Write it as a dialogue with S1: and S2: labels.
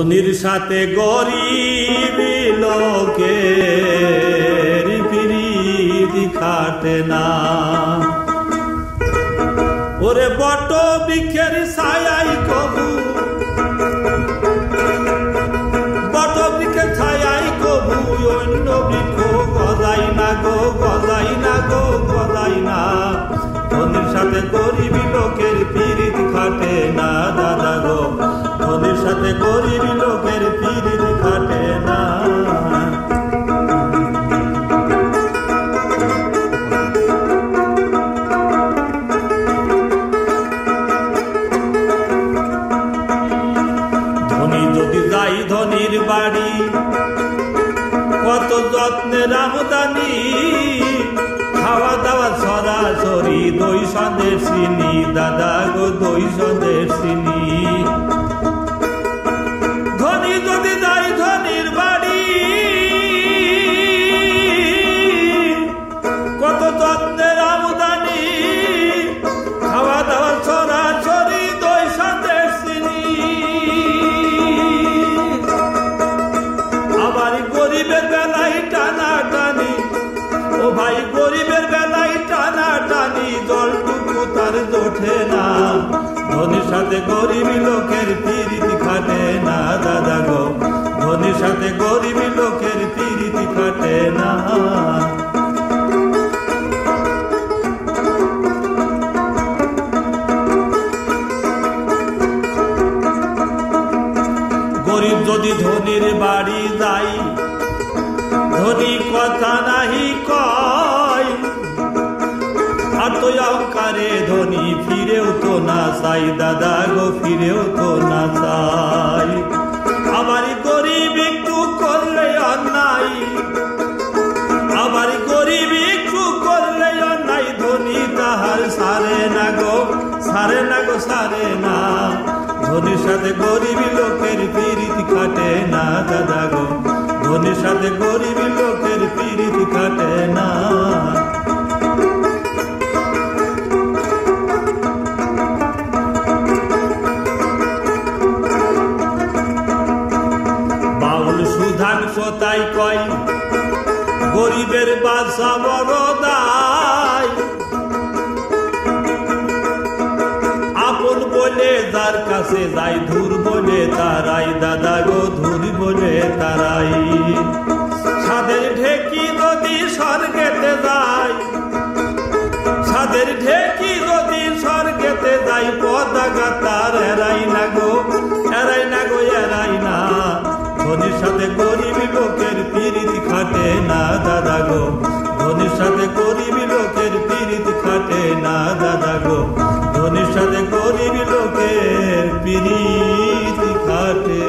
S1: ধনীর সাথে গরিব লোকের প্রীতি খাটে না। ওরে বট বৃক্ষের ছায়াই কবু, বট বৃক্ষের ছায়াই কবু অন্য বৃক্ষ গজাই না গো, গজাই না গো, গজাই না। ধনীর সাথে গরিব লোকের প্রীতি খাটে না দাদা গো, ধনীর সাথে গরিব লোকের প্রীতি খাটে না। ধনী যদি যাই ধনীর বাড়ি, কত যত্নের আমদানি, খাওয়া দাওয়া সরাসরি দই সন্দেশ চিনি দাদা গো, দই সন্দেশ চিনি। ধনী যদি যাই ধনীর বাড়ি, কত যত্নের আমদানি, খাওয়া দাওয়া সরাসরি দই সন্দেশ চিনি। আবার গরিবের বেলায় টানা টানি, ও ভাই গরিবের বেলায় টানা টানি, জলটুকু তার জোটে না। ধনীর সাথে গরিব লোকের প্রীতি খাটে না দাদা গো, ধনীর সাথে গরিব লোকের প্রীতি খাটে না। গরিব যদি ধনীর বাড়ি যাই, ধনী কথা নাহি কয়, আর তো অহংকারে ধনী ফিরেও তো না চাই দাদা গো, ফিরেও তো না চাই। আবার গরিব একটু করলে অন্যায়, আবার গরিব একটু করলে অন্যায়, ধনী তাহার সারে না গো, সারে না গো, সারে না। ধনীর সাথে গরিব লোকের প্রীতি খাটে না দাদা গো, ধনীর সাথে গরিব লোকের প্রীতি খাটে না। বাউল সুধাংশ তাই কয়, গরিবের বাসা বড় দায়, আপন বলে যার কাছে যাই, ধুর বলে তারাই দাদা গো, ধুর বলে তারাই। সাদের ঢেকি যদি স্বর্গেতে যায়, সাদের ঢেকি যদি স্বর্গেতে যাই, পতাকা তার এরাই না গো, এরাই না গো, এরাই না। ধনীর সাথে গরিব লোকের প্রীতি খাটে না দাদা গো, ধনীর সাথে গরিব লোকের প্রীতি খাটে না দাদা গো, ধনীর সাথে গরিব লোকের প্রীতি খাটে।